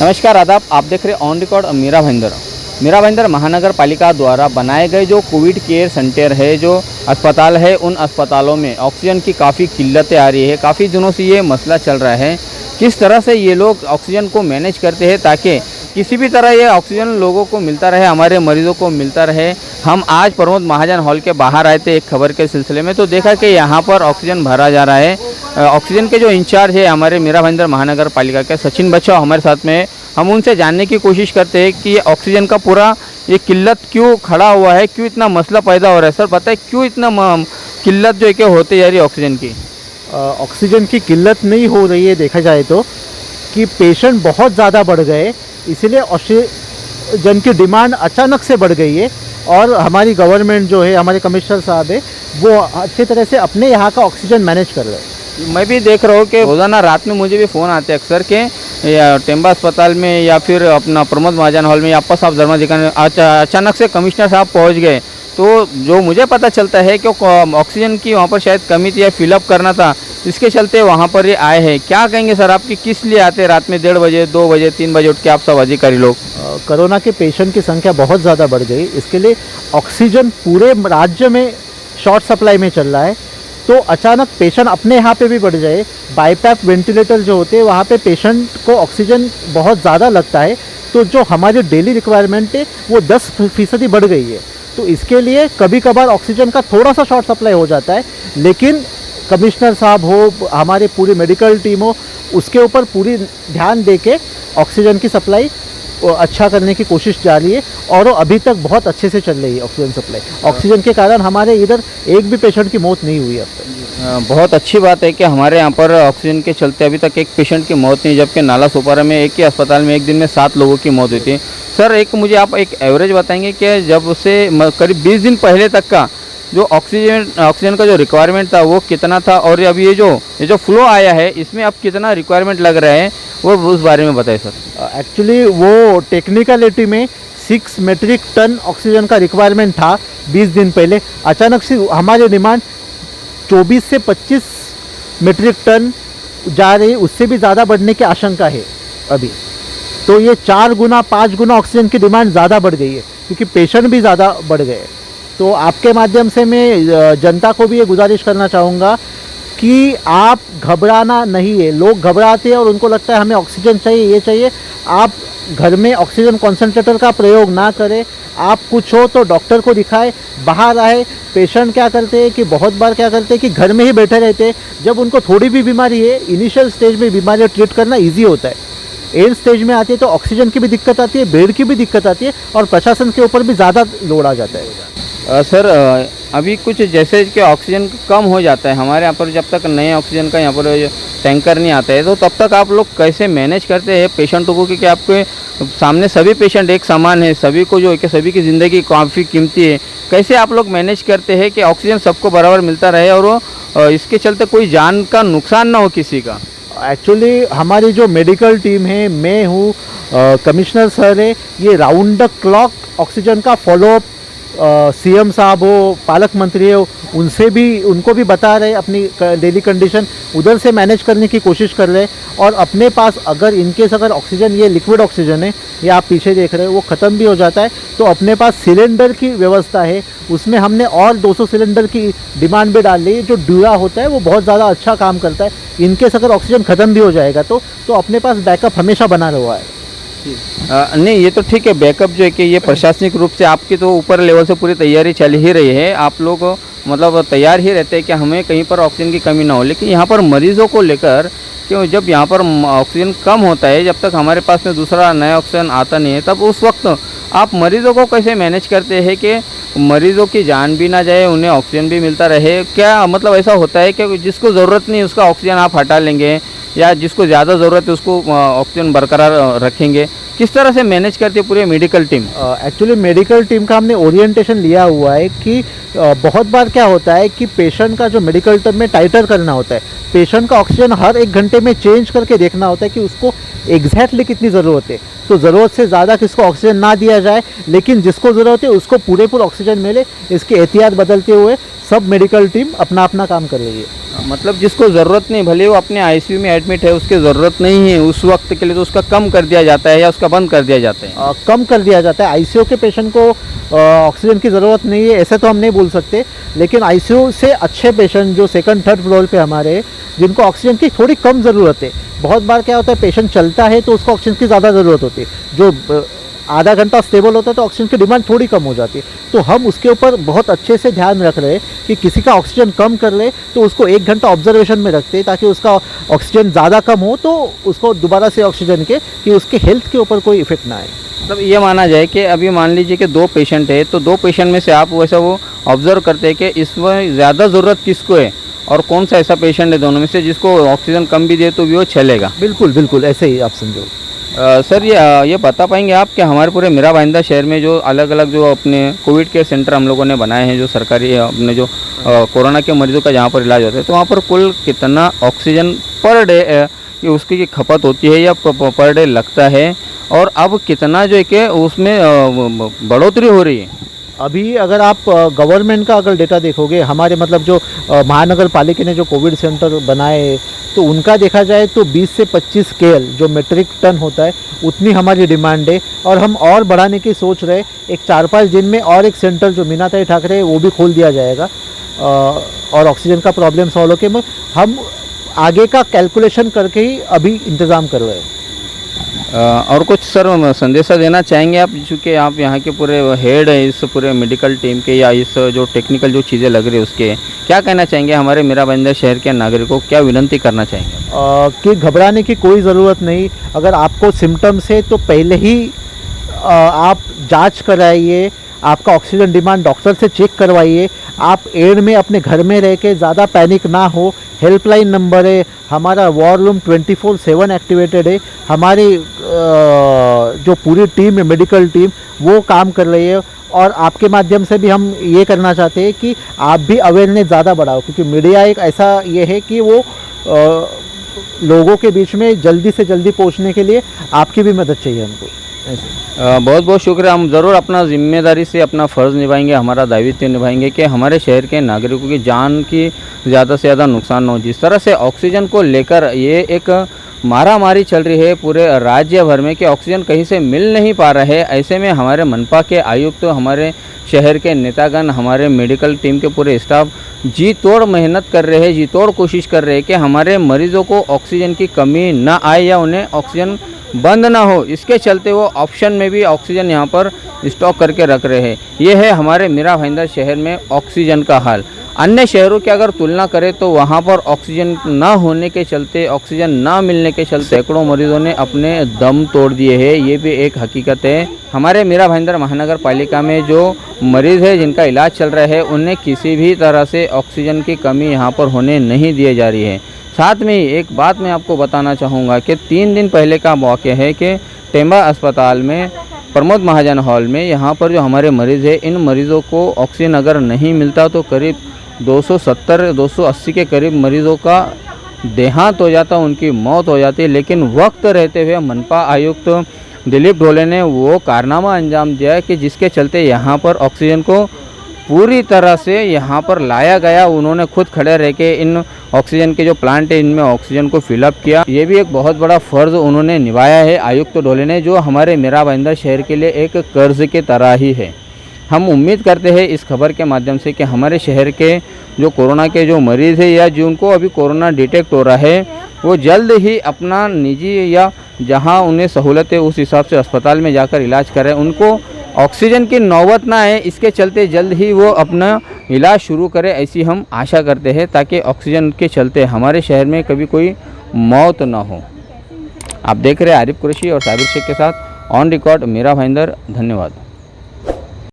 नमस्कार आदाब, आप देख रहे ऑन रिकॉर्ड मीरा भाईंदर महानगर पालिका द्वारा बनाए गए जो कोविड केयर सेंटर है, जो अस्पताल है, उन अस्पतालों में ऑक्सीजन की काफ़ी किल्लतें आ रही है। काफ़ी दिनों से ये मसला चल रहा है। किस तरह से ये लोग ऑक्सीजन को मैनेज करते हैं ताकि किसी भी तरह ये ऑक्सीजन लोगों को मिलता रहे, हमारे मरीजों को मिलता रहे। हम आज प्रमोद महाजन हॉल के बाहर आए थे एक खबर के सिलसिले में, तो देखा कि यहाँ पर ऑक्सीजन भरा जा रहा है। ऑक्सीजन के जो इंचार्ज है हमारे मीरा भाईंदर महानगर पालिका के सचिन बच्चाव हमारे साथ में, हम उनसे जानने की कोशिश करते हैं कि ऑक्सीजन का पूरा ये किल्लत क्यों खड़ा हुआ है, क्यों इतना मसला पैदा हो रहा है। सर बताए क्यों इतना किल्लत जो है कि होती जा रही है ऑक्सीजन की? ऑक्सीजन की किल्लत नहीं हो रही है, देखा जाए तो कि पेशेंट बहुत ज़्यादा बढ़ गए, इसीलिए ऑक्सीजन की डिमांड अचानक से बढ़ गई है। और हमारी गवर्नमेंट जो है, हमारे कमिश्नर साहब है, वो अच्छी तरह से अपने यहाँ का ऑक्सीजन मैनेज कर रहे हैं। मैं भी देख रहा हूँ कि रोज़ाना रात में मुझे भी फ़ोन आते हैं अक्सर के टेम्बा अस्पताल में या फिर अपना प्रमोद महाजन हॉल में या अप्पा साहब धर्माधिकारी अचानक से कमिश्नर साहब पहुँच गए। तो जो मुझे पता चलता है कि ऑक्सीजन की वहाँ पर शायद कमी थी या फिलअप करना था, इसके चलते वहाँ पर ये आए हैं। क्या कहेंगे सर आपकी, किस लिए आते हैं रात में 1:30 बजे, 2 बजे, 3 बजे उठ के आप सब अधिकारी लोग? कोरोना के पेशेंट की संख्या बहुत ज़्यादा बढ़ गई, इसके लिए ऑक्सीजन पूरे राज्य में शॉर्ट सप्लाई में चल रहा है। तो अचानक पेशेंट अपने यहाँ पे भी बढ़ जाए, बाईपैप वेंटिलेटर जो होते हैं वहाँ पे पेशेंट को ऑक्सीजन बहुत ज़्यादा लगता है, तो जो हमारी डेली रिक्वायरमेंट है वो 10% बढ़ गई है। तो इसके लिए कभी कभार ऑक्सीजन का थोड़ा सा शॉर्ट सप्लाई हो जाता है, लेकिन कमिश्नर साहब हो, हमारी पूरी मेडिकल टीम हो, उसके ऊपर पूरी ध्यान दे के ऑक्सीजन की सप्लाई अच्छा करने की कोशिश जारी है। और वो अभी तक बहुत अच्छे से चल रही है ऑक्सीजन सप्लाई। ऑक्सीजन के कारण हमारे इधर एक भी पेशेंट की मौत नहीं हुई अब तक। बहुत अच्छी बात है कि हमारे यहाँ पर ऑक्सीजन के चलते अभी तक एक पेशेंट की मौत नहीं, जबकि नाला सोपारा में एक ही अस्पताल में एक दिन में 7 लोगों की मौत हुई थी। सर एक मुझे आप एक एवरेज बताएंगे कि जब से करीब 20 दिन पहले तक का जो ऑक्सीजन का जो रिक्वायरमेंट था वो कितना था, और अभी ये जो फ्लो आया है इसमें अब कितना रिक्वायरमेंट लग रहा है, वो उस बारे में बताइए सर। एक्चुअली वो टेक्निकलिटी में 6 मेट्रिक टन ऑक्सीजन का रिक्वायरमेंट था 20 दिन पहले। अचानक से हमारी डिमांड 24 से 25 मेट्रिक टन जा रही है, उससे भी ज़्यादा बढ़ने की आशंका है अभी। तो ये 4 गुना 5 गुना ऑक्सीजन की डिमांड ज़्यादा बढ़ गई है, क्योंकि पेशेंट भी ज़्यादा बढ़ गए। तो आपके माध्यम से मैं जनता को भी ये गुजारिश करना चाहूँगा कि आप घबराना नहीं है। लोग घबराते हैं और उनको लगता है हमें ऑक्सीजन चाहिए, ये चाहिए। आप घर में ऑक्सीजन कॉन्सेंट्रेटर का प्रयोग ना करें। आप कुछ हो तो डॉक्टर को दिखाएं, बाहर आए। पेशेंट क्या करते हैं कि बहुत बार क्या करते हैं कि घर में ही बैठे रहते हैं। जब उनको थोड़ी भी बीमारी है, इनिशियल स्टेज में बीमारी ट्रीट करना ईजी होता है, एंड स्टेज में आती है तो ऑक्सीजन की भी दिक्कत आती है, बेड की भी दिक्कत आती है, और प्रशासन के ऊपर भी ज़्यादा लोड आ जाता है। सर अभी कुछ जैसे कि ऑक्सीजन कम हो जाता है हमारे यहाँ पर, जब तक नए ऑक्सीजन का यहाँ पर टैंकर नहीं आता है, तो तब तक आप लोग कैसे मैनेज करते हैं पेशेंटों को? क्योंकि आपके सामने सभी पेशेंट एक समान है, सभी को जो है कि सभी की ज़िंदगी काफ़ी कीमती है। कैसे आप लोग मैनेज करते हैं कि ऑक्सीजन सबको बराबर मिलता रहे और वो इसके चलते कोई जान का नुकसान ना हो किसी का? एक्चुअली हमारी जो मेडिकल टीम है, मैं हूँ, कमिश्नर सर है, ये राउंड द क्लॉक ऑक्सीजन का फॉलोअप सीएम साहब हो, पालक मंत्री हो, उनको भी बता रहे अपनी डेली कंडीशन, उधर से मैनेज करने की कोशिश कर रहे हैं। और अपने पास अगर इनकेस अगर ऑक्सीजन, ये लिक्विड ऑक्सीजन है, ये आप पीछे देख रहे हैं, वो ख़त्म भी हो जाता है, तो अपने पास सिलेंडर की व्यवस्था है। उसमें हमने और 200 सिलेंडर की डिमांड भी डाल ली है। जो ड्यूरा होता है वो बहुत ज़्यादा अच्छा काम करता है। इनकेस अगर ऑक्सीजन ख़त्म भी हो जाएगा तो अपने पास बैकअप हमेशा बना हुआ है। नहीं ये तो ठीक है, बैकअप जो है कि ये प्रशासनिक रूप से आपकी तो ऊपर लेवल से पूरी तैयारी चल ही रही है, आप लोग मतलब तैयार ही रहते हैं कि हमें कहीं पर ऑक्सीजन की कमी ना हो। लेकिन यहाँ पर मरीज़ों को लेकर क्यों, जब यहाँ पर ऑक्सीजन कम होता है, जब तक हमारे पास में दूसरा नया ऑक्सीजन आता नहीं है, तब उस वक्त आप मरीज़ों को कैसे मैनेज करते हैं कि मरीज़ों की जान भी ना जाए, उन्हें ऑक्सीजन भी मिलता रहे? क्या मतलब ऐसा होता है कि जिसको ज़रूरत नहीं उसका ऑक्सीजन आप हटा लेंगे, या जिसको ज़्यादा ज़रूरत है उसको ऑक्सीजन बरकरार रखेंगे? किस तरह से मैनेज करती है पूरी medical team? Actually medical team का हमने ओरिएंटेशन लिया हुआ है कि बहुत बार क्या होता है कि पेशेंट का जो मेडिकल टर्म में टाइटर करना होता है, पेशेंट का ऑक्सीजन हर 1 घंटे में चेंज करके देखना होता है कि उसको एग्जैक्टली कितनी ज़रूरत है। तो ज़रूरत से ज़्यादा किसको ऑक्सीजन ना दिया जाए, लेकिन जिसको ज़रूरत है उसको पूरे ऑक्सीजन मिले, इसकी एहतियात बदलते हुए सब मेडिकल टीम अपना अपना काम कर रही है। मतलब जिसको ज़रूरत नहीं, भले वो अपने आईसीयू में एडमिट है, उसकी ज़रूरत नहीं है उस वक्त के लिए, तो उसका कम कर दिया जाता है या उसका बंद कर दिया जाता है? कम कर दिया जाता है। आईसीयू के पेशेंट को ऑक्सीजन की ज़रूरत नहीं है ऐसे तो हम नहीं बोल सकते, लेकिन आईसीयू से अच्छे पेशेंट जो 2nd 3rd फ्लोर पे हमारे, जिनको ऑक्सीजन की थोड़ी कम ज़रूरत है, बहुत बार क्या होता है पेशेंट चलता है तो उसको ऑक्सीजन की ज़्यादा ज़रूरत होती है, जो आधा घंटा स्टेबल होता है तो ऑक्सीजन की डिमांड थोड़ी कम हो जाती है। तो हम उसके ऊपर बहुत अच्छे से ध्यान रख रहे हैं कि किसी का ऑक्सीजन कम कर ले तो उसको 1 घंटा ऑब्जर्वेशन में रखते हैं, ताकि उसका ऑक्सीजन ज़्यादा कम हो तो उसको दोबारा से ऑक्सीजन के कि उसके हेल्थ के ऊपर कोई इफेक्ट ना आए। मतलब ये माना जाए कि अभी मान लीजिए कि 2 पेशेंट है, तो 2 पेशेंट में से आप वैसा वो ऑब्जर्व करते हैं कि इसमें ज़्यादा ज़रूरत किसको है और कौन सा ऐसा पेशेंट है दोनों में से जिसको ऑक्सीजन कम भी दे तो भी वो चलेगा? बिल्कुल बिल्कुल ऐसे ही आप समझो। सर ये बता पाएंगे आप कि हमारे पूरे मीरा भाईंदर शहर में जो अलग अलग जो अपने कोविड केयर सेंटर हम लोगों ने बनाए हैं, जो सरकारी अपने जो कोरोना के मरीजों का जहाँ पर इलाज होता है, तो वहाँ पर कुल कितना ऑक्सीजन पर डे कि उसकी खपत होती है या पर डे लगता है, और अब कितना जो है कि उसमें बढ़ोतरी हो रही है? अभी अगर आप गवर्नमेंट का अगर डेटा देखोगे, हमारे मतलब जो महानगर पालिका ने जो कोविड सेंटर बनाए तो उनका देखा जाए तो 20 से 25 केएल जो मेट्रिक टन होता है उतनी हमारी डिमांड है, और हम और बढ़ाने की सोच रहे। एक 4-5 दिन में और एक सेंटर जो मीनाताई ठाकरे है वो भी खोल दिया जाएगा, और ऑक्सीजन का प्रॉब्लम सॉल्व होके हम आगे का कैलकुलेशन करके ही अभी इंतज़ाम कर रहे हैं। और कुछ सर संदेशा देना चाहेंगे आप, चूँकि आप यहाँ के पूरे हेड है इस पूरे मेडिकल टीम के, या इस जो टेक्निकल जो चीज़ें लग रही है उसके, क्या कहना चाहेंगे हमारे मीरा भाईंदर शहर के नागरिकों को, क्या विनती करना चाहेंगे? कि घबराने की कोई ज़रूरत नहीं। अगर आपको सिम्टम्स है तो पहले ही आप जांच कराइए, आपका ऑक्सीजन डिमांड डॉक्टर से चेक करवाइए। आप एड में अपने घर में रह के ज़्यादा पैनिक ना हो। हेल्पलाइन नंबर है हमारा, वॉर रूम 24/7 एक्टिवेटेड है। हमारी जो पूरी टीम है मेडिकल टीम वो काम कर रही है, और आपके माध्यम से भी हम ये करना चाहते हैं कि आप भी अवेयरनेस ज़्यादा बढ़ाओ, क्योंकि मीडिया एक ऐसा ये है कि वो लोगों के बीच में जल्दी से जल्दी पहुंचने के लिए आपकी भी मदद चाहिए हमको। बहुत बहुत शुक्रिया। हम ज़रूर अपना जिम्मेदारी से अपना फ़र्ज़ निभाएंगे, हमारा दायित्व निभाएंगे कि हमारे शहर के नागरिकों की जान की ज़्यादा से ज़्यादा नुकसान न हो। जिस तरह से ऑक्सीजन को लेकर ये एक मारामारी चल रही है पूरे राज्य भर में कि ऑक्सीजन कहीं से मिल नहीं पा रहा है, ऐसे में हमारे मनपा के आयुक्त, हमारे शहर के नेतागण, हमारे मेडिकल टीम के पूरे स्टाफ जी तोड़ मेहनत कर रहे हैं, जी तोड़ कोशिश कर रहे हैं कि हमारे मरीज़ों को ऑक्सीजन की कमी ना आए या उन्हें ऑक्सीजन बंद ना हो। इसके चलते वो ऑप्शन में भी ऑक्सीजन यहाँ पर स्टॉक करके रख रहे हैं। ये है हमारे मीरा भाईंदर शहर में ऑक्सीजन का हाल। अन्य शहरों की अगर तुलना करें तो वहाँ पर ऑक्सीजन ना होने के चलते, ऑक्सीजन ना मिलने के चलते सैकड़ों मरीजों ने अपने दम तोड़ दिए हैं। ये भी एक हकीकत है। हमारे मीरा भाईंदर महानगर पालिका में जो मरीज़ है जिनका इलाज चल रहा है, उन्हें किसी भी तरह से ऑक्सीजन की कमी यहाँ पर होने नहीं दी जा रही है। साथ में ही एक बात मैं आपको बताना चाहूँगा कि 3 दिन पहले का वाक़या है कि टेम्बा अस्पताल में प्रमोद महाजन हॉल में यहाँ पर जो हमारे मरीज़ है, इन मरीज़ों को ऑक्सीजन अगर नहीं मिलता तो करीब 270-280 के करीब मरीज़ों का देहांत हो जाता, उनकी मौत हो जाती। लेकिन वक्त रहते हुए मनपा आयुक्त दिलीप ढोले ने वो कारनामा अंजाम दिया कि जिसके चलते यहाँ पर ऑक्सीजन को पूरी तरह से यहाँ पर लाया गया। उन्होंने खुद खड़े रह के इन ऑक्सीजन के जो प्लांट है इनमें ऑक्सीजन को फिलअप किया। ये भी एक बहुत बड़ा फ़र्ज़ उन्होंने निभाया है आयुक्त ढोले ने, जो हमारे मीरा भाईंदर शहर के लिए एक कर्ज के तरह ही है। हम उम्मीद करते हैं इस खबर के माध्यम से कि हमारे शहर के जो कोरोना के जो मरीज़ है या जिनको अभी कोरोना डिटेक्ट हो रहा है, वो जल्द ही अपना निजी या जहां उन्हें सहूलत है उस हिसाब से अस्पताल में जाकर इलाज करें। उनको ऑक्सीजन की नौबत ना आए, इसके चलते जल्द ही वो अपना इलाज शुरू करें, ऐसी हम आशा करते हैं, ताकि ऑक्सीजन के चलते हमारे शहर में कभी कोई मौत ना हो। आप देख रहे हैं आरिफ कुरैशी और साबिर शेख के साथ ऑन रिकॉर्ड मीरा भाईंदर। धन्यवाद।